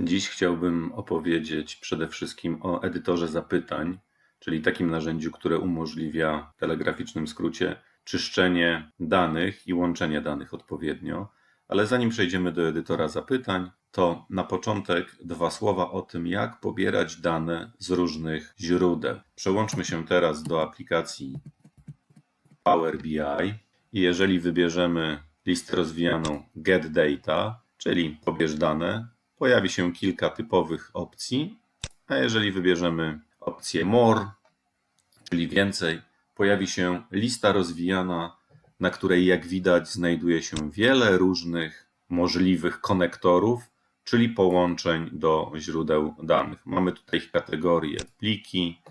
Dziś chciałbym opowiedzieć przede wszystkim o edytorze zapytań, czyli takim narzędziu, które umożliwia w telegraficznym skrócie czyszczenie danych i łączenie danych odpowiednio. Ale zanim przejdziemy do edytora zapytań, to na początek dwa słowa o tym, jak pobierać dane z różnych źródeł. Przełączmy się teraz do aplikacji Power BI i jeżeli wybierzemy listę rozwijaną Get Data, czyli pobierz dane, pojawi się kilka typowych opcji, a jeżeli wybierzemy opcję More, czyli więcej, pojawi się lista rozwijana, na której jak widać znajduje się wiele różnych możliwych konektorów, czyli połączeń do źródeł danych. Mamy tutaj kategorie pliki,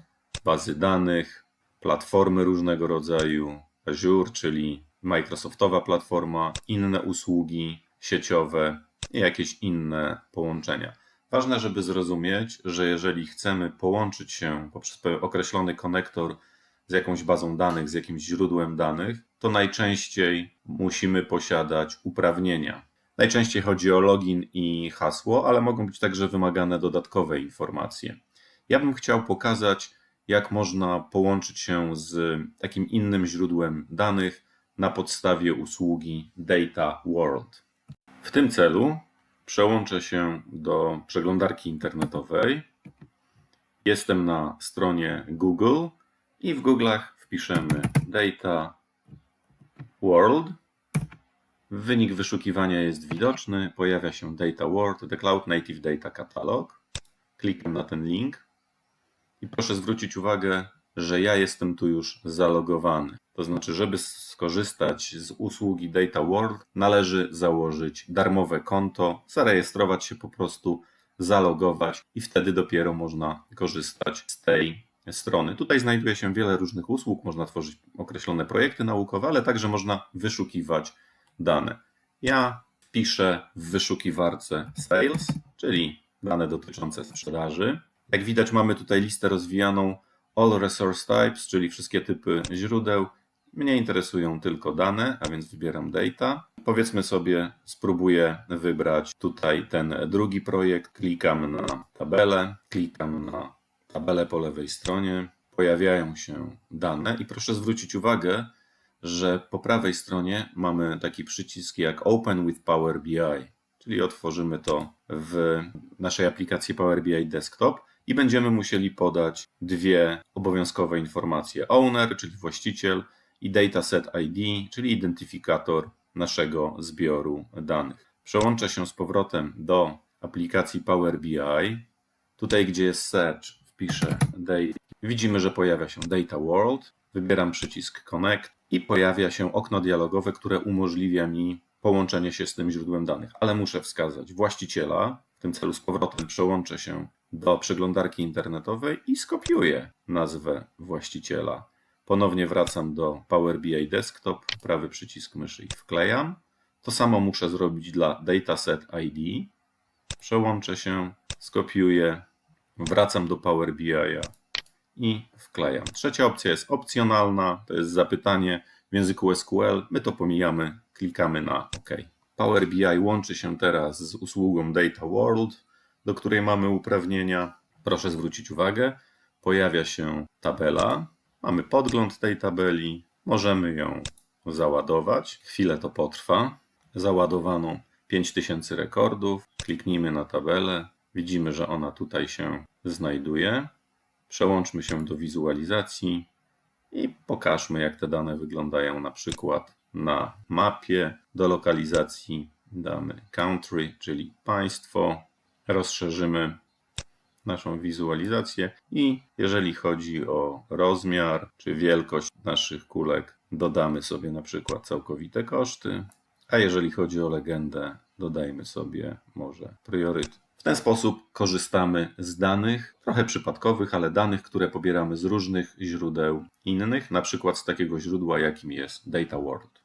bazy danych, platformy różnego rodzaju, Azure, czyli Microsoftowa platforma, inne usługi sieciowe i jakieś inne połączenia. Ważne, żeby zrozumieć, że jeżeli chcemy połączyć się poprzez określony konektor z jakąś bazą danych, z jakimś źródłem danych, to najczęściej musimy posiadać uprawnienia. Najczęściej chodzi o login i hasło, ale mogą być także wymagane dodatkowe informacje. Ja bym chciał pokazać, jak można połączyć się z takim innym źródłem danych na podstawie usługi Data World. W tym celu przełączę się do przeglądarki internetowej. Jestem na stronie Google i w Google'ach wpiszemy Data World. Wynik wyszukiwania jest widoczny, pojawia się Data World, The Cloud Native Data Catalog. Klikam na ten link i proszę zwrócić uwagę, że ja jestem tu już zalogowany. To znaczy, żeby skorzystać z usługi Data World, należy założyć darmowe konto, zarejestrować się po prostu, zalogować i wtedy dopiero można korzystać z tej strony. Tutaj znajduje się wiele różnych usług, można tworzyć określone projekty naukowe, ale także można wyszukiwać dane. Ja wpiszę w wyszukiwarce Sales, czyli dane dotyczące sprzedaży. Jak widać, mamy tutaj listę rozwijaną All Resource Types, czyli wszystkie typy źródeł. Mnie interesują tylko dane, a więc wybieram Data. Powiedzmy sobie, spróbuję wybrać tutaj ten drugi projekt. Klikam na tabelę, klikam na tabelę po lewej stronie. Pojawiają się dane i proszę zwrócić uwagę, że po prawej stronie mamy taki przycisk jak Open with Power BI, czyli otworzymy to w naszej aplikacji Power BI Desktop i będziemy musieli podać dwie obowiązkowe informacje. Owner, czyli właściciel, i Dataset ID, czyli identyfikator naszego zbioru danych. Przełączę się z powrotem do aplikacji Power BI. Tutaj, gdzie jest Search, wpiszę Data. Widzimy, że pojawia się Data World. Wybieram przycisk Connect i pojawia się okno dialogowe, które umożliwia mi połączenie się z tym źródłem danych, ale muszę wskazać właściciela. W tym celu z powrotem przełączę się do przeglądarki internetowej i skopiuję nazwę właściciela. Ponownie wracam do Power BI Desktop, prawy przycisk myszy i wklejam. To samo muszę zrobić dla Dataset ID. Przełączę się, skopiuję, wracam do Power BI i wklejam. Trzecia opcja jest opcjonalna, to jest zapytanie w języku SQL. My to pomijamy, klikamy na OK. Power BI łączy się teraz z usługą Data World, do której mamy uprawnienia. Proszę zwrócić uwagę, pojawia się tabela. Mamy podgląd tej tabeli, możemy ją załadować. Chwilę to potrwa. Załadowano 5000 rekordów. Kliknijmy na tabelę. Widzimy, że ona tutaj się znajduje. Przełączmy się do wizualizacji i pokażmy, jak te dane wyglądają na przykład na mapie. Do lokalizacji damy country, czyli państwo. Rozszerzymy naszą wizualizację i jeżeli chodzi o rozmiar czy wielkość naszych kulek, dodamy sobie na przykład całkowite koszty, a jeżeli chodzi o legendę, dodajmy sobie może priorytet. W ten sposób korzystamy z danych, trochę przypadkowych, ale danych, które pobieramy z różnych źródeł innych, na przykład z takiego źródła, jakim jest Data World.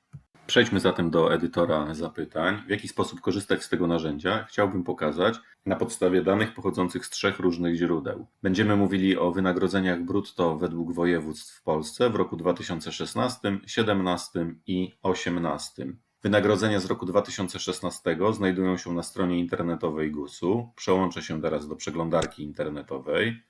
Przejdźmy zatem do edytora zapytań. W jaki sposób korzystać z tego narzędzia? Chciałbym pokazać na podstawie danych pochodzących z 3 różnych źródeł. Będziemy mówili o wynagrodzeniach brutto według województw w Polsce w roku 2016, 2017 i 2018. Wynagrodzenia z roku 2016 znajdują się na stronie internetowej GUS-u. Przełączę się teraz do przeglądarki internetowej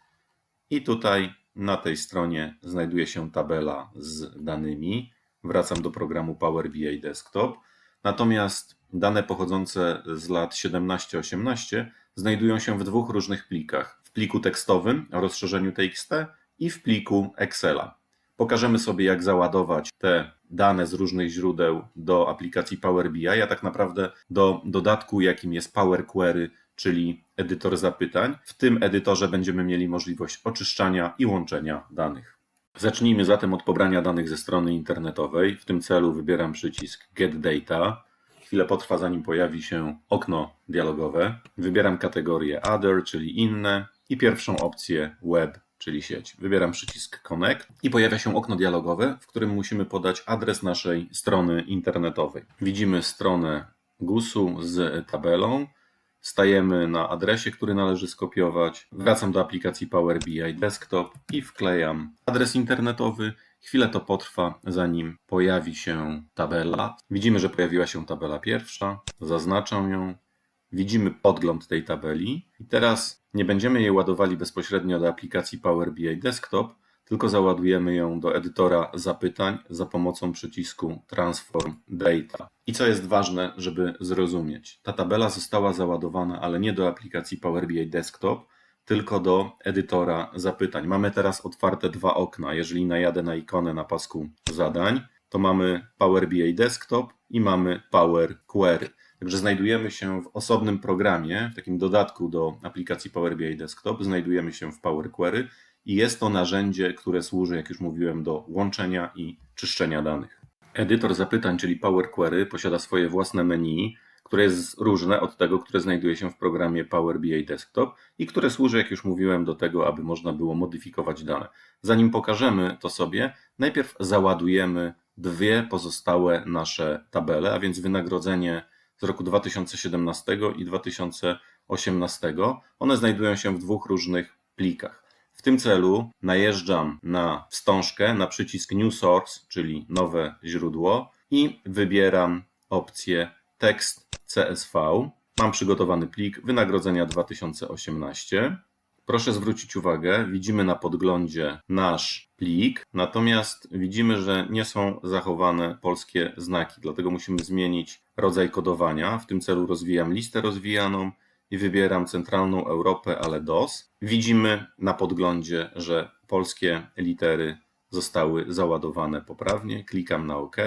i tutaj na tej stronie znajduje się tabela z danymi. Wracam do programu Power BI Desktop. Natomiast dane pochodzące z lat 17-18 znajdują się w dwóch różnych plikach. W pliku tekstowym o rozszerzeniu TXT i w pliku Excela. Pokażemy sobie, jak załadować te dane z różnych źródeł do aplikacji Power BI, a tak naprawdę do dodatku, jakim jest Power Query, czyli edytor zapytań. W tym edytorze będziemy mieli możliwość oczyszczania i łączenia danych. Zacznijmy zatem od pobrania danych ze strony internetowej. W tym celu wybieram przycisk Get Data. Chwilę potrwa, zanim pojawi się okno dialogowe. Wybieram kategorię Other, czyli inne i pierwszą opcję Web, czyli sieć. Wybieram przycisk Connect i pojawia się okno dialogowe, w którym musimy podać adres naszej strony internetowej. Widzimy stronę GUS-u z tabelą. Stajemy na adresie, który należy skopiować. Wracam do aplikacji Power BI Desktop i wklejam adres internetowy. Chwilę to potrwa, zanim pojawi się tabela. Widzimy, że pojawiła się tabela pierwsza. Zaznaczam ją. Widzimy podgląd tej tabeli i teraz nie będziemy jej ładowali bezpośrednio do aplikacji Power BI Desktop, tylko załadujemy ją do edytora zapytań za pomocą przycisku Transform Data. I co jest ważne, żeby zrozumieć, ta tabela została załadowana, ale nie do aplikacji Power BI Desktop, tylko do edytora zapytań. Mamy teraz otwarte dwa okna. Jeżeli najadę na ikonę na pasku zadań, to mamy Power BI Desktop i mamy Power Query. Także znajdujemy się w osobnym programie, w takim dodatku do aplikacji Power BI Desktop, znajdujemy się w Power Query i jest to narzędzie, które służy, jak już mówiłem, do łączenia i czyszczenia danych. Edytor zapytań, czyli Power Query, posiada swoje własne menu, które jest różne od tego, które znajduje się w programie Power BI Desktop i które służy, jak już mówiłem, do tego, aby można było modyfikować dane. Zanim pokażemy to sobie, najpierw załadujemy dwie pozostałe nasze tabele, a więc wynagrodzenie z roku 2017 i 2018. One znajdują się w dwóch różnych plikach. W tym celu najeżdżam na wstążkę, na przycisk New Source, czyli nowe źródło i wybieram opcję tekst CSV. Mam przygotowany plik wynagrodzenia 2018. Proszę zwrócić uwagę, widzimy na podglądzie nasz plik, natomiast widzimy, że nie są zachowane polskie znaki, dlatego musimy zmienić rodzaj kodowania. W tym celu rozwijam listę rozwijaną i wybieram centralną Europę, ale DOS. Widzimy na podglądzie, że polskie litery zostały załadowane poprawnie. Klikam na OK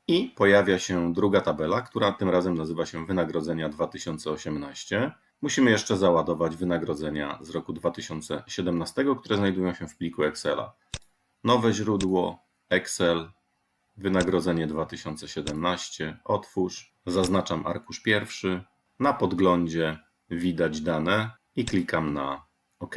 i pojawia się druga tabela, która tym razem nazywa się wynagrodzenia 2018. Musimy jeszcze załadować wynagrodzenia z roku 2017, które znajdują się w pliku Excela. Nowe źródło, Excel, wynagrodzenie 2017, otwórz, zaznaczam arkusz pierwszy, na podglądzie widać dane i klikam na OK.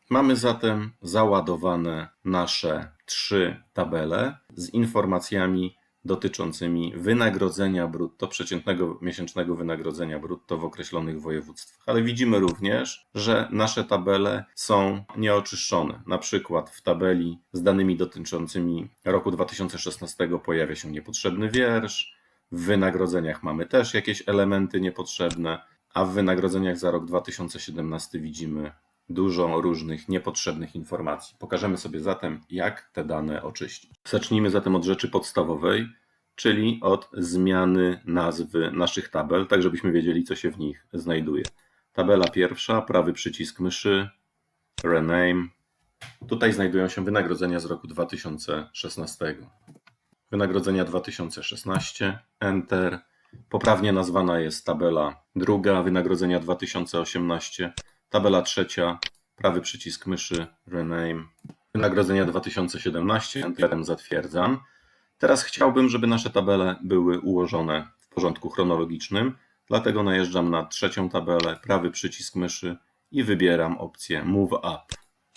Mamy zatem załadowane nasze trzy tabele z informacjami dotyczącymi wynagrodzenia brutto, przeciętnego miesięcznego wynagrodzenia brutto w określonych województwach. Ale widzimy również, że nasze tabele są nieoczyszczone. Na przykład w tabeli z danymi dotyczącymi roku 2016 pojawia się niepotrzebny wiersz, w wynagrodzeniach mamy też jakieś elementy niepotrzebne, a w wynagrodzeniach za rok 2017 widzimy dużo różnych niepotrzebnych informacji. Pokażemy sobie zatem, jak te dane oczyścić. Zacznijmy zatem od rzeczy podstawowej, czyli od zmiany nazwy naszych tabel, tak żebyśmy wiedzieli, co się w nich znajduje. Tabela pierwsza, prawy przycisk myszy, Rename. Tutaj znajdują się wynagrodzenia z roku 2016. Wynagrodzenia 2016, Enter. Poprawnie nazwana jest tabela druga, wynagrodzenia 2018. Tabela trzecia, prawy przycisk myszy, Rename. Wynagrodzenia 2017, Enterem zatwierdzam. Teraz chciałbym, żeby nasze tabele były ułożone w porządku chronologicznym, dlatego najeżdżam na trzecią tabelę, prawy przycisk myszy i wybieram opcję Move Up.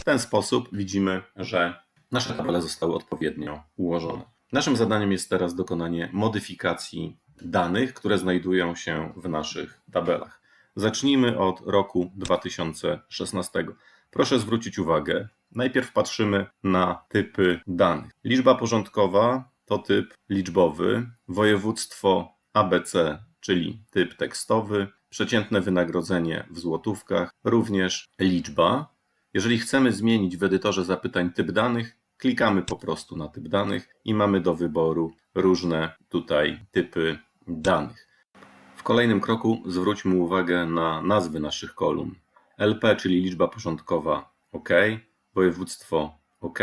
W ten sposób widzimy, że nasze tabele zostały odpowiednio ułożone. Naszym zadaniem jest teraz dokonanie modyfikacji danych, które znajdują się w naszych tabelach. Zacznijmy od roku 2016. Proszę zwrócić uwagę, najpierw patrzymy na typy danych. Liczba porządkowa to typ liczbowy, województwo ABC, czyli typ tekstowy, przeciętne wynagrodzenie w złotówkach, również liczba. Jeżeli chcemy zmienić w edytorze zapytań typ danych, klikamy po prostu na typ danych i mamy do wyboru różne tutaj typy danych. W kolejnym kroku zwróćmy uwagę na nazwy naszych kolumn. LP, czyli liczba porządkowa, OK, województwo, OK,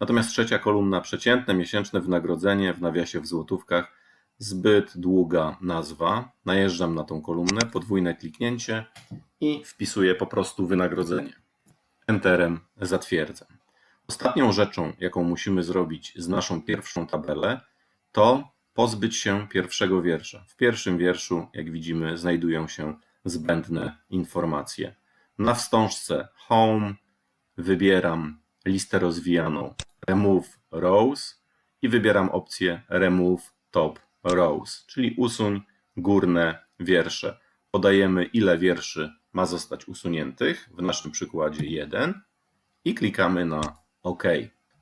natomiast trzecia kolumna, przeciętne miesięczne wynagrodzenie w nawiasie w złotówkach, zbyt długa nazwa. Najeżdżam na tą kolumnę, podwójne kliknięcie i wpisuję po prostu wynagrodzenie. Enterem zatwierdzam. Ostatnią rzeczą, jaką musimy zrobić z naszą pierwszą tabelę, to pozbyć się pierwszego wiersza. W pierwszym wierszu, jak widzimy, znajdują się zbędne informacje. Na wstążce Home wybieram listę rozwijaną Remove Rows i wybieram opcję Remove Top Rows, czyli usuń górne wiersze. Podajemy, ile wierszy ma zostać usuniętych, w naszym przykładzie 1 i klikamy na OK.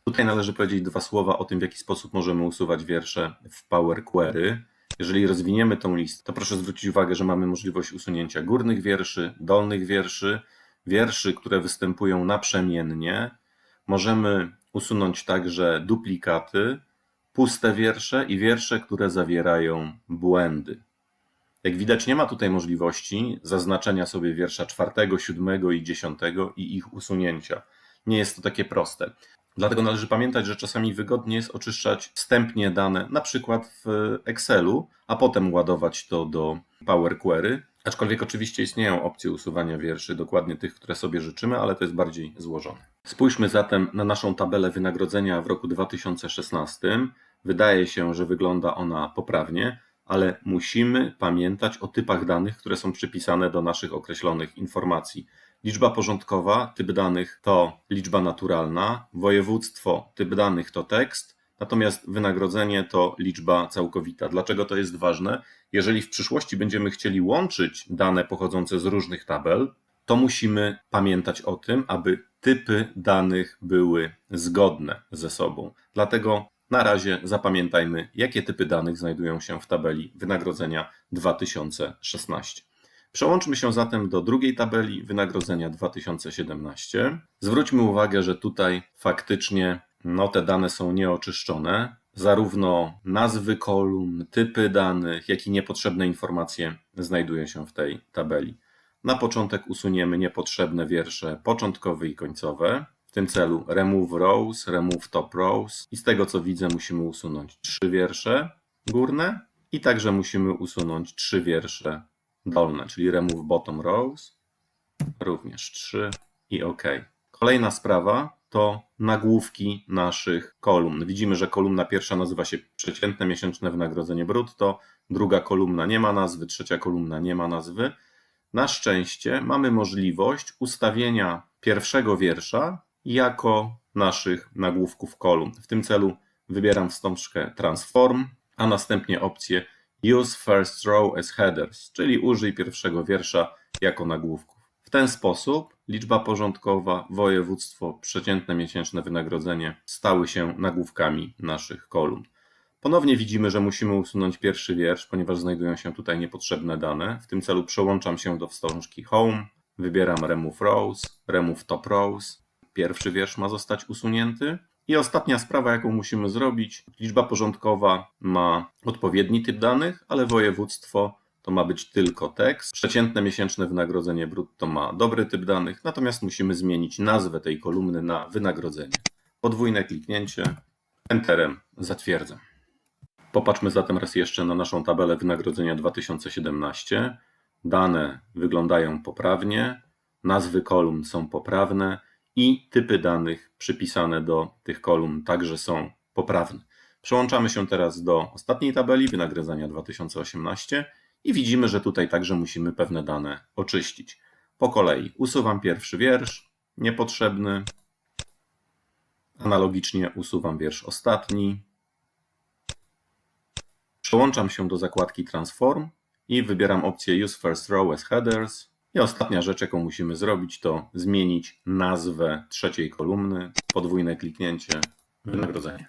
Tutaj należy powiedzieć dwa słowa o tym, w jaki sposób możemy usuwać wiersze w Power Query. Jeżeli rozwiniemy tą listę, to proszę zwrócić uwagę, że mamy możliwość usunięcia górnych wierszy, dolnych wierszy, wierszy, które występują naprzemiennie. Możemy usunąć także duplikaty, puste wiersze i wiersze, które zawierają błędy. Jak widać, nie ma tutaj możliwości zaznaczenia sobie wiersza 4, 7 i 10 i ich usunięcia. Nie jest to takie proste. Dlatego należy pamiętać, że czasami wygodnie jest oczyszczać wstępnie dane, na przykład w Excelu, a potem ładować to do Power Query. Aczkolwiek oczywiście istnieją opcje usuwania wierszy, dokładnie tych, które sobie życzymy, ale to jest bardziej złożone. Spójrzmy zatem na naszą tabelę wynagrodzenia w roku 2016. Wydaje się, że wygląda ona poprawnie, ale musimy pamiętać o typach danych, które są przypisane do naszych określonych informacji. Liczba porządkowa, typ danych to liczba naturalna, województwo, typ danych to tekst, natomiast wynagrodzenie to liczba całkowita. Dlaczego to jest ważne? Jeżeli w przyszłości będziemy chcieli łączyć dane pochodzące z różnych tabel, to musimy pamiętać o tym, aby typy danych były zgodne ze sobą. Dlatego na razie zapamiętajmy, jakie typy danych znajdują się w tabeli wynagrodzenia 2016. Przełączmy się zatem do drugiej tabeli wynagrodzenia 2017. Zwróćmy uwagę, że tutaj faktycznie te dane są nieoczyszczone. Zarówno nazwy kolumn, typy danych, jak i niepotrzebne informacje znajdują się w tej tabeli. Na początek usuniemy niepotrzebne wiersze początkowe i końcowe. W tym celu Remove Rows, Remove Top Rows i z tego co widzę musimy usunąć 3 wiersze górne i także musimy usunąć 3 wiersze dolne, czyli Remove Bottom Rows, również 3 i OK. Kolejna sprawa to nagłówki naszych kolumn. Widzimy, że kolumna pierwsza nazywa się przeciętne miesięczne wynagrodzenie brutto, druga kolumna nie ma nazwy, trzecia kolumna nie ma nazwy. Na szczęście mamy możliwość ustawienia pierwszego wiersza jako naszych nagłówków kolumn. W tym celu wybieram wstążkę Transform, a następnie opcję Use First Row as Headers, czyli użyj pierwszego wiersza jako nagłówków. W ten sposób liczba porządkowa, województwo, przeciętne miesięczne wynagrodzenie stały się nagłówkami naszych kolumn. Ponownie widzimy, że musimy usunąć pierwszy wiersz, ponieważ znajdują się tutaj niepotrzebne dane. W tym celu przełączam się do wstążki Home, wybieram Remove Rows, Remove Top Rows. Pierwszy wiersz ma zostać usunięty. I ostatnia sprawa, jaką musimy zrobić, liczba porządkowa ma odpowiedni typ danych, ale województwo to ma być tylko tekst. Przeciętne miesięczne wynagrodzenie brutto ma dobry typ danych, natomiast musimy zmienić nazwę tej kolumny na wynagrodzenie. Podwójne kliknięcie, Enterem zatwierdzam. Popatrzmy zatem raz jeszcze na naszą tabelę wynagrodzenia 2017. Dane wyglądają poprawnie, nazwy kolumn są poprawne i typy danych przypisane do tych kolumn także są poprawne. Przełączamy się teraz do ostatniej tabeli wynagrodzenia 2018 i widzimy, że tutaj także musimy pewne dane oczyścić. Po kolei usuwam pierwszy wiersz, niepotrzebny. Analogicznie usuwam wiersz ostatni. Przełączam się do zakładki Transform i wybieram opcję Use First Row as Headers. I ostatnia rzecz, jaką musimy zrobić, to zmienić nazwę trzeciej kolumny. Podwójne kliknięcie, wynagrodzenie.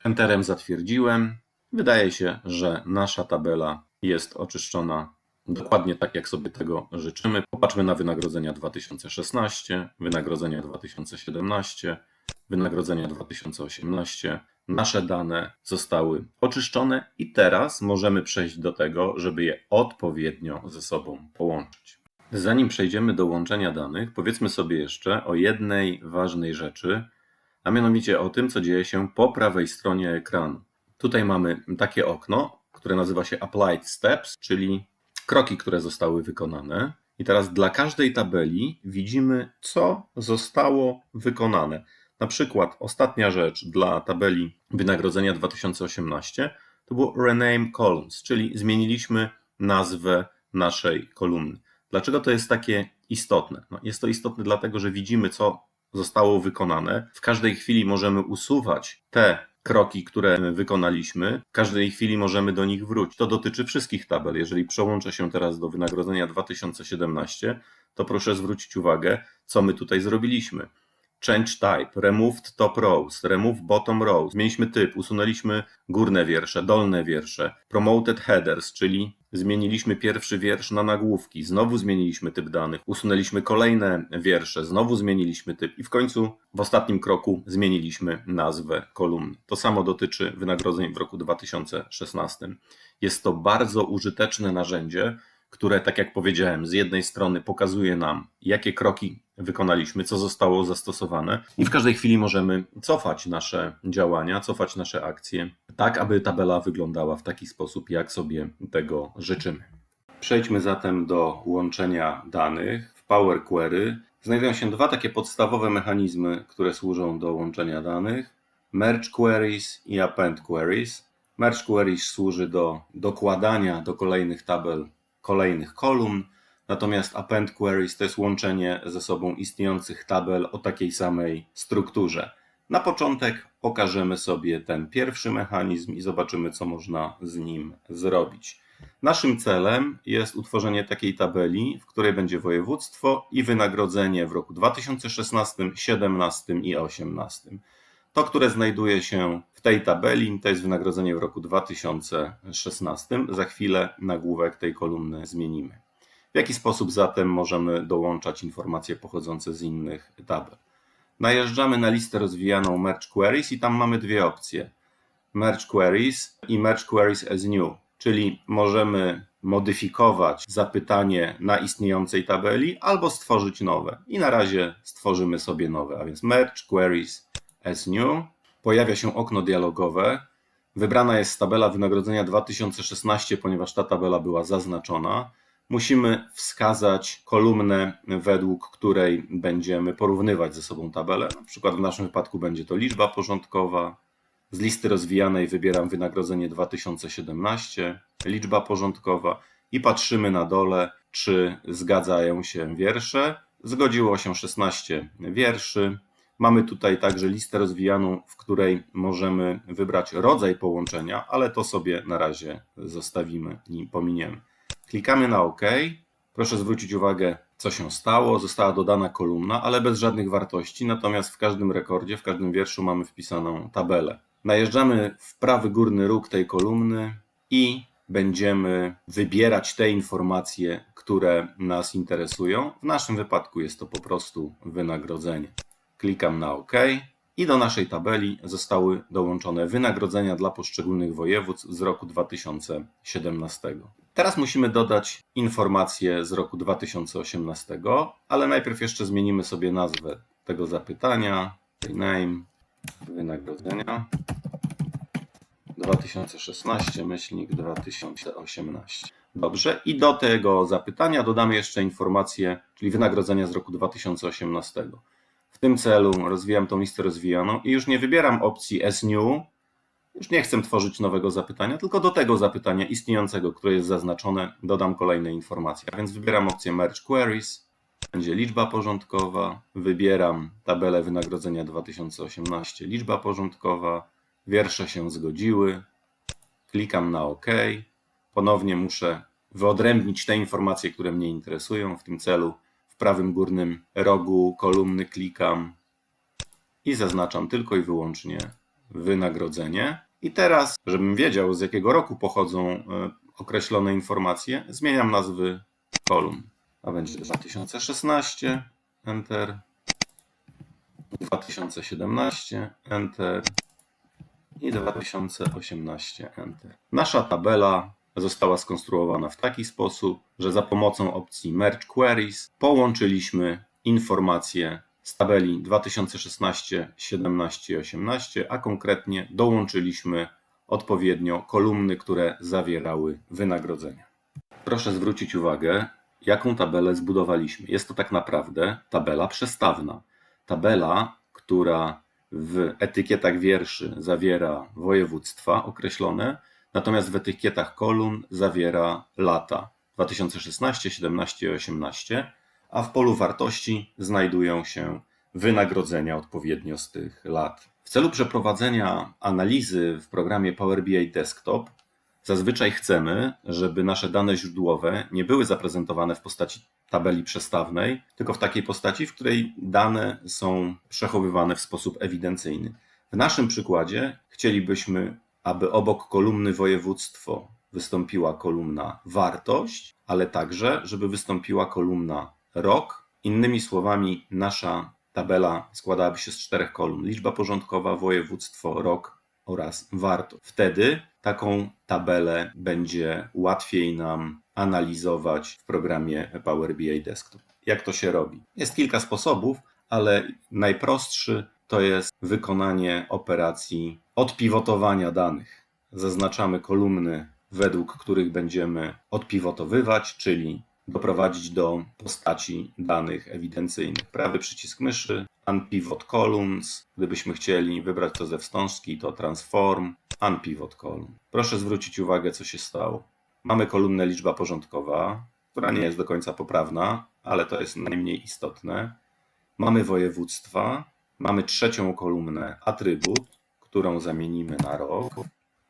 Enterem zatwierdziłem. Wydaje się, że nasza tabela jest oczyszczona dokładnie tak, jak sobie tego życzymy. Popatrzmy na wynagrodzenia 2016, wynagrodzenia 2017, wynagrodzenia 2018. Nasze dane zostały oczyszczone i teraz możemy przejść do tego, żeby je odpowiednio ze sobą połączyć. Zanim przejdziemy do łączenia danych, powiedzmy sobie jeszcze o jednej ważnej rzeczy, a mianowicie o tym, co dzieje się po prawej stronie ekranu. Tutaj mamy takie okno, które nazywa się Applied Steps, czyli kroki, które zostały wykonane. I teraz dla każdej tabeli widzimy, co zostało wykonane. Na przykład ostatnia rzecz dla tabeli wynagrodzenia 2018 to było Rename Columns, czyli zmieniliśmy nazwę naszej kolumny. Dlaczego to jest takie istotne? No, jest to istotne dlatego, że widzimy, co zostało wykonane. W każdej chwili możemy usuwać te kroki, które wykonaliśmy. W każdej chwili możemy do nich wrócić. To dotyczy wszystkich tabel. Jeżeli przełączę się teraz do wynagrodzenia 2017, to proszę zwrócić uwagę, co my tutaj zrobiliśmy. Change type, removed top rows, remove bottom rows. Zmieniliśmy typ, usunęliśmy górne wiersze, dolne wiersze. Promoted headers, czyli zmieniliśmy pierwszy wiersz na nagłówki. Znowu zmieniliśmy typ danych, usunęliśmy kolejne wiersze, znowu zmieniliśmy typ i w końcu w ostatnim kroku zmieniliśmy nazwę kolumny. To samo dotyczy wynagrodzeń w roku 2016. Jest to bardzo użyteczne narzędzie, które, tak jak powiedziałem, z jednej strony pokazuje nam, jakie kroki wykonaliśmy, co zostało zastosowane i w każdej chwili możemy cofać nasze działania, cofać nasze akcje, tak aby tabela wyglądała w taki sposób, jak sobie tego życzymy. Przejdźmy zatem do łączenia danych. W Power Query znajdują się dwa takie podstawowe mechanizmy, które służą do łączenia danych: Merge Queries i Append Queries. Merge Queries służy do dokładania do kolejnych tabel kolejnych kolumn, natomiast Append Queries to jest łączenie ze sobą istniejących tabel o takiej samej strukturze. Na początek pokażemy sobie ten pierwszy mechanizm i zobaczymy, co można z nim zrobić. Naszym celem jest utworzenie takiej tabeli, w której będzie województwo i wynagrodzenie w roku 2016, 2017 i 2018. To, które znajduje się w tej tabeli, to jest wynagrodzenie w roku 2016. Za chwilę nagłówek tej kolumny zmienimy. W jaki sposób zatem możemy dołączać informacje pochodzące z innych tabel? Najeżdżamy na listę rozwijaną Merge Queries i tam mamy dwie opcje. Merge Queries i Merge Queries as New, czyli możemy modyfikować zapytanie na istniejącej tabeli albo stworzyć nowe. I na razie stworzymy sobie nowe, a więc Merge Queries as New. Pojawia się okno dialogowe. Wybrana jest tabela wynagrodzenia 2016, ponieważ ta tabela była zaznaczona. Musimy wskazać kolumnę, według której będziemy porównywać ze sobą tabelę. Na przykład w naszym wypadku będzie to liczba porządkowa. Z listy rozwijanej wybieram wynagrodzenie 2017, liczba porządkowa i patrzymy na dole, czy zgadzają się wiersze. Zgodziło się 16 wierszy. Mamy tutaj także listę rozwijaną, w której możemy wybrać rodzaj połączenia, ale to sobie na razie zostawimy i pominiemy. Klikamy na OK. Proszę zwrócić uwagę, co się stało. Została dodana kolumna, ale bez żadnych wartości, natomiast w każdym rekordzie, w każdym wierszu mamy wpisaną tabelę. Najeżdżamy w prawy górny róg tej kolumny i będziemy wybierać te informacje, które nas interesują. W naszym wypadku jest to po prostu wynagrodzenie. Klikam na OK i do naszej tabeli zostały dołączone wynagrodzenia dla poszczególnych województw z roku 2017. Teraz musimy dodać informacje z roku 2018, ale najpierw jeszcze zmienimy sobie nazwę tego zapytania. Rename wynagrodzenia 2016-2018. Dobrze, i do tego zapytania dodamy jeszcze informację, czyli wynagrodzenia z roku 2018. W tym celu rozwijam tą listę rozwijaną i już nie wybieram opcji as new, już nie chcę tworzyć nowego zapytania, tylko do tego zapytania istniejącego, które jest zaznaczone, dodam kolejne informacje. A więc wybieram opcję Merge Queries, będzie liczba porządkowa, wybieram tabelę wynagrodzenia 2018, liczba porządkowa, wiersze się zgodziły, klikam na OK, ponownie muszę wyodrębnić te informacje, które mnie interesują, w tym celu w prawym górnym rogu kolumny klikam i zaznaczam tylko i wyłącznie wynagrodzenie. I teraz, żebym wiedział, z jakiego roku pochodzą określone informacje, zmieniam nazwy kolumn. A będzie 2016, Enter, 2017, Enter i 2018, Enter. Nasza tabela została skonstruowana w taki sposób, że za pomocą opcji Merge Queries połączyliśmy informacje z tabeli 2016, 17 i 18, a konkretnie dołączyliśmy odpowiednio kolumny, które zawierały wynagrodzenia. Proszę zwrócić uwagę, jaką tabelę zbudowaliśmy. Jest to tak naprawdę tabela przestawna. Tabela, która w etykietach wierszy zawiera województwa określone, natomiast w etykietach kolumn zawiera lata 2016, 17 i 18, a w polu wartości znajdują się wynagrodzenia odpowiednio z tych lat. W celu przeprowadzenia analizy w programie Power BI Desktop zazwyczaj chcemy, żeby nasze dane źródłowe nie były zaprezentowane w postaci tabeli przestawnej, tylko w takiej postaci, w której dane są przechowywane w sposób ewidencyjny. W naszym przykładzie chcielibyśmy, aby obok kolumny województwo wystąpiła kolumna wartość, ale także, żeby wystąpiła kolumna rok. Innymi słowami, nasza tabela składałaby się z 4 kolumn: liczba porządkowa, województwo, rok oraz wartość. Wtedy taką tabelę będzie łatwiej nam analizować w programie Power BI Desktop. Jak to się robi? Jest kilka sposobów, ale najprostszy to jest wykonanie operacji odpivotowania danych. Zaznaczamy kolumny, według których będziemy odpivotowywać, czyli doprowadzić do postaci danych ewidencyjnych. Prawy przycisk myszy, Unpivot Columns. Gdybyśmy chcieli wybrać to ze wstążki, to Transform, Unpivot Column. Proszę zwrócić uwagę, co się stało. Mamy kolumnę liczba porządkowa, która nie jest do końca poprawna, ale to jest najmniej istotne. Mamy województwa, mamy trzecią kolumnę atrybut, którą zamienimy na rok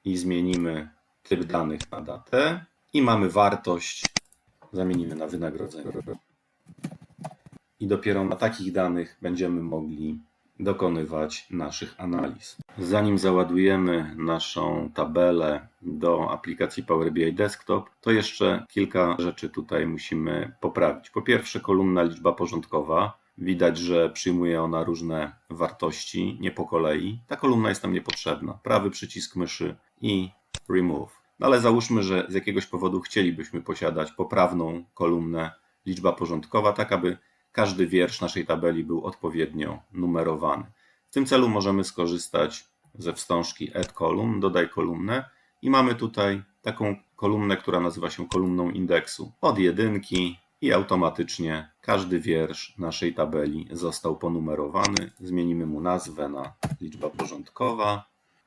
i zmienimy typ danych na datę, i mamy wartość, zamienimy na wynagrodzenie. I dopiero na takich danych będziemy mogli dokonywać naszych analiz. Zanim załadujemy naszą tabelę do aplikacji Power BI Desktop, to jeszcze kilka rzeczy tutaj musimy poprawić. Po pierwsze, kolumna liczba porządkowa. Widać, że przyjmuje ona różne wartości, nie po kolei. Ta kolumna jest nam niepotrzebna. Prawy przycisk myszy i Remove. No ale załóżmy, że z jakiegoś powodu chcielibyśmy posiadać poprawną kolumnę liczba porządkowa, tak aby każdy wiersz naszej tabeli był odpowiednio numerowany. W tym celu możemy skorzystać ze wstążki Add Column, dodaj kolumnę, i mamy tutaj taką kolumnę, która nazywa się kolumną indeksu. Od jedynki i automatycznie każdy wiersz naszej tabeli został ponumerowany. Zmienimy mu nazwę na liczba porządkowa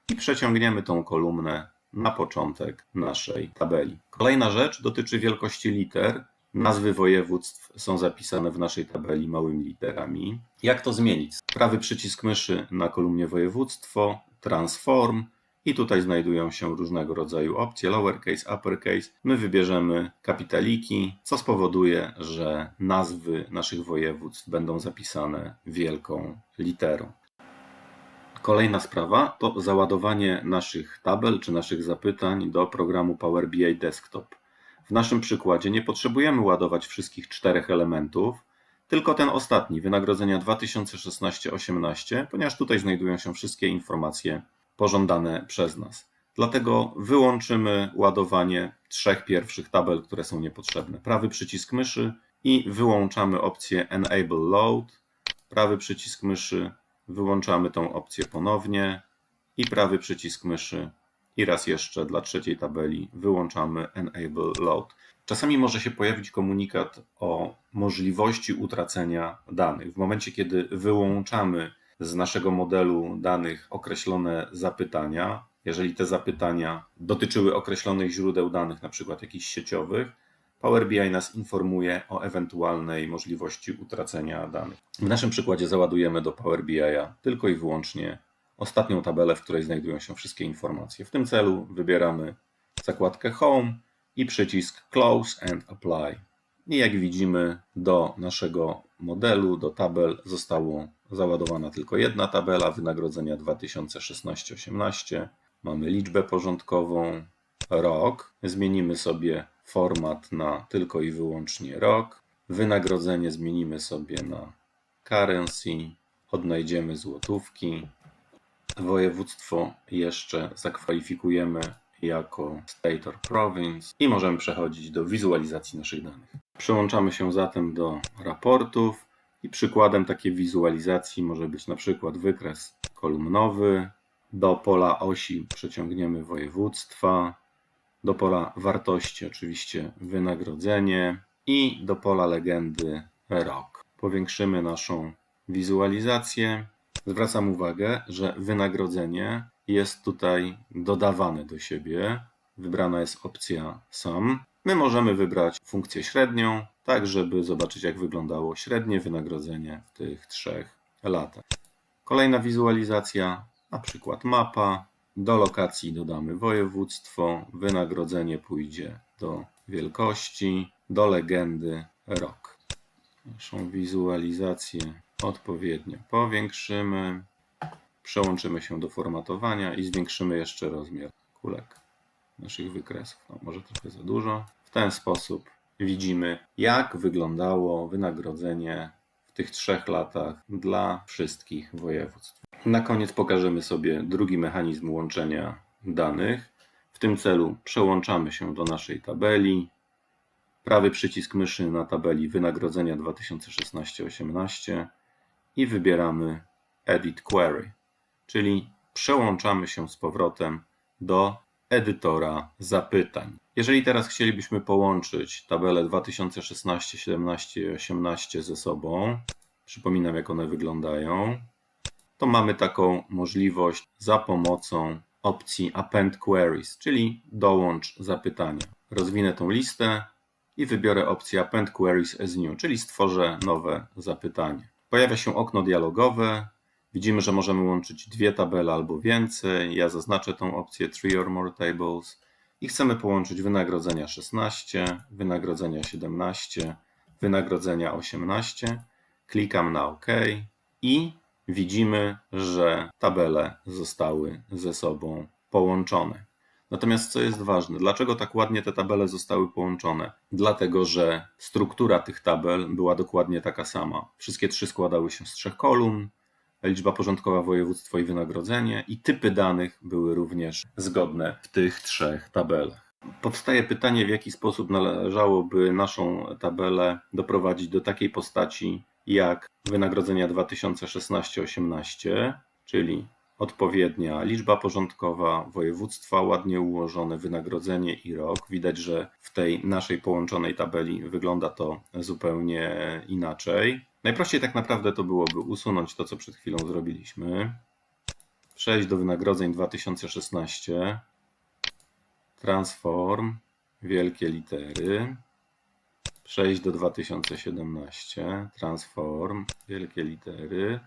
i przeciągniemy tą kolumnę na początek naszej tabeli. Kolejna rzecz dotyczy wielkości liter. Nazwy województw są zapisane w naszej tabeli małymi literami. Jak to zmienić? Prawy przycisk myszy na kolumnie województwo, Transform, i tutaj znajdują się różnego rodzaju opcje, lowercase, uppercase. My wybierzemy kapitaliki, co spowoduje, że nazwy naszych województw będą zapisane wielką literą. Kolejna sprawa to załadowanie naszych tabel czy naszych zapytań do programu Power BI Desktop. W naszym przykładzie nie potrzebujemy ładować wszystkich 4 elementów, tylko ten ostatni, wynagrodzenia 2016-18, ponieważ tutaj znajdują się wszystkie informacje pożądane przez nas. Dlatego wyłączymy ładowanie 3 pierwszych tabel, które są niepotrzebne. Prawy przycisk myszy i wyłączamy opcję Enable Load. Prawy przycisk myszy, wyłączamy tą opcję ponownie i prawy przycisk myszy i raz jeszcze dla trzeciej tabeli wyłączamy Enable Load. Czasami może się pojawić komunikat o możliwości utracenia danych. W momencie, kiedy wyłączamy z naszego modelu danych określone zapytania, jeżeli te zapytania dotyczyły określonych źródeł danych, na przykład jakichś sieciowych, Power BI nas informuje o ewentualnej możliwości utracenia danych. W naszym przykładzie załadujemy do Power BI'a tylko i wyłącznie ostatnią tabelę, w której znajdują się wszystkie informacje. W tym celu wybieramy zakładkę Home i przycisk Close and Apply. I jak widzimy, do naszego modelu, do tabel została załadowana tylko jedna tabela, wynagrodzenia 2016-18. mamy liczbę porządkową, rok. Zmienimy sobie format na tylko i wyłącznie rok. Wynagrodzenie zmienimy sobie na currency. Odnajdziemy złotówki. Województwo jeszcze zakwalifikujemy jako state or province i możemy przechodzić do wizualizacji naszych danych. Przełączamy się zatem do raportów i przykładem takiej wizualizacji może być na przykład wykres kolumnowy. Do pola osi przeciągniemy województwa, do pola wartości oczywiście wynagrodzenie i do pola legendy rok. Powiększymy naszą wizualizację. Zwracam uwagę, że wynagrodzenie jest tutaj dodawane do siebie. Wybrana jest opcja Sum. My możemy wybrać funkcję średnią, tak żeby zobaczyć, jak wyglądało średnie wynagrodzenie w tych 3 latach. Kolejna wizualizacja, na przykład mapa. Do lokacji dodamy województwo, wynagrodzenie pójdzie do wielkości, do legendy rok. Naszą wizualizację odpowiednio powiększymy, przełączymy się do formatowania i zwiększymy jeszcze rozmiar kulek naszych wykresów. No, może trochę za dużo. W ten sposób widzimy, jak wyglądało wynagrodzenie w tych 3 latach dla wszystkich województw. Na koniec pokażemy sobie drugi mechanizm łączenia danych. W tym celu przełączamy się do naszej tabeli. Prawy przycisk myszy na tabeli wynagrodzenia 2016-18 i wybieramy Edit Query, czyli przełączamy się z powrotem do edytora zapytań. Jeżeli teraz chcielibyśmy połączyć tabele 2016, 17 i 18 ze sobą, przypominam, jak one wyglądają, to mamy taką możliwość za pomocą opcji Append Queries, czyli dołącz zapytania. Rozwinę tą listę i wybiorę opcję Append Queries as New, czyli stworzę nowe zapytanie. Pojawia się okno dialogowe. Widzimy, że możemy łączyć 2 tabele albo więcej. Ja zaznaczę tą opcję 3 or more tables i chcemy połączyć wynagrodzenia 16, wynagrodzenia 17, wynagrodzenia 18. Klikam na OK i widzimy, że tabele zostały ze sobą połączone. Natomiast co jest ważne, dlaczego tak ładnie te tabele zostały połączone? Dlatego, że struktura tych tabel była dokładnie taka sama. Wszystkie 3 składały się z 3 kolumn, liczba porządkowa, województwo i wynagrodzenie, i typy danych były również zgodne w tych 3 tabelach. Powstaje pytanie, w jaki sposób należałoby naszą tabelę doprowadzić do takiej postaci jak wynagrodzenia 2016-18, czyli odpowiednia liczba porządkowa, województwa ładnie ułożone, wynagrodzenie i rok. Widać, że w tej naszej połączonej tabeli wygląda to zupełnie inaczej. Najprościej tak naprawdę to byłoby usunąć to, co przed chwilą zrobiliśmy. Przejść do wynagrodzeń 2016. Transform, wielkie litery. Przejść do 2017. Transform, wielkie litery.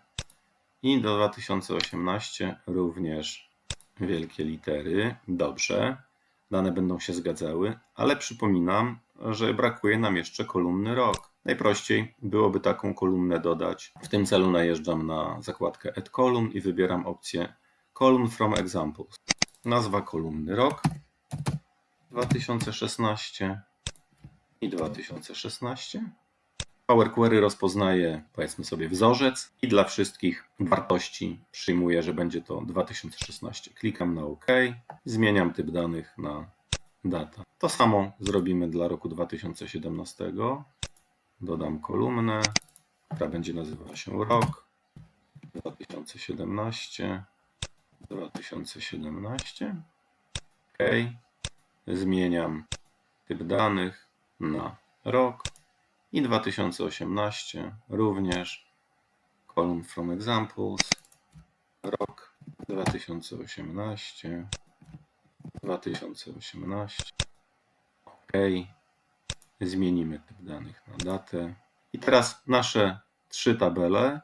I do 2018 również wielkie litery. Dobrze, dane będą się zgadzały, ale przypominam, że brakuje nam jeszcze kolumny rok. Najprościej byłoby taką kolumnę dodać. W tym celu najeżdżam na zakładkę Add Column i wybieram opcję Column from Examples. Nazwa kolumny rok 2016 i 2016. Power Query rozpoznaje, powiedzmy sobie, wzorzec i dla wszystkich wartości przyjmuję, że będzie to 2016. Klikam na OK, zmieniam typ danych na data. To samo zrobimy dla roku 2017. Dodam kolumnę, która będzie nazywała się rok 2017. 2017. OK. Zmieniam typ danych na rok. I 2018 również column from examples, rok 2018, 2018, OK, zmienimy typ danych na datę. I teraz nasze 3 tabele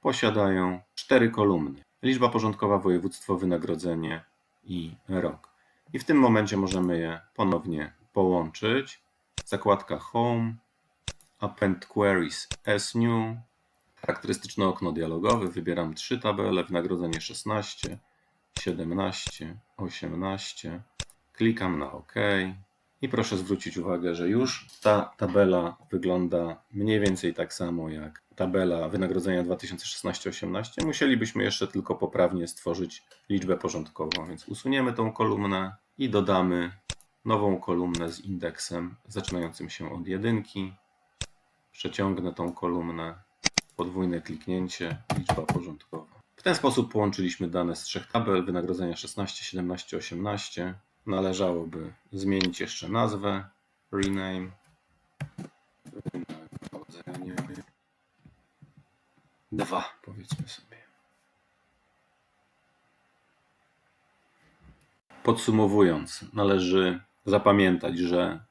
posiadają 4 kolumny. Liczba porządkowa, województwo, wynagrodzenie i rok. I w tym momencie możemy je ponownie połączyć. Zakładka Home, Append Queries as New, charakterystyczne okno dialogowe, wybieram 3 tabele, wynagrodzenie 16, 17, 18. Klikam na OK i proszę zwrócić uwagę, że już ta tabela wygląda mniej więcej tak samo jak tabela wynagrodzenia 2016-18. Musielibyśmy jeszcze tylko poprawnie stworzyć liczbę porządkową, więc usuniemy tą kolumnę i dodamy nową kolumnę z indeksem zaczynającym się od 1. Przeciągnę tą kolumnę, podwójne kliknięcie, liczba porządkowa. W ten sposób połączyliśmy dane z 3 tabel, wynagrodzenia 16, 17, 18. Należałoby zmienić jeszcze nazwę, rename, wynagrodzenie 2, powiedzmy sobie. Podsumowując, należy zapamiętać, że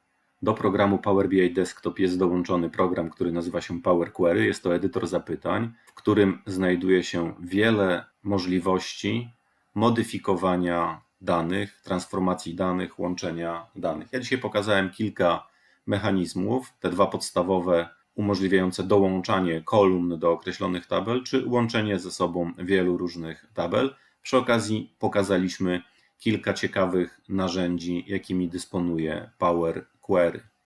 do programu Power BI Desktop jest dołączony program, który nazywa się Power Query. Jest to edytor zapytań, w którym znajduje się wiele możliwości modyfikowania danych, transformacji danych, łączenia danych. Ja dzisiaj pokazałem kilka mechanizmów, te 2 podstawowe umożliwiające dołączanie kolumn do określonych tabel, czy łączenie ze sobą wielu różnych tabel. Przy okazji pokazaliśmy kilka ciekawych narzędzi, jakimi dysponuje Power Query.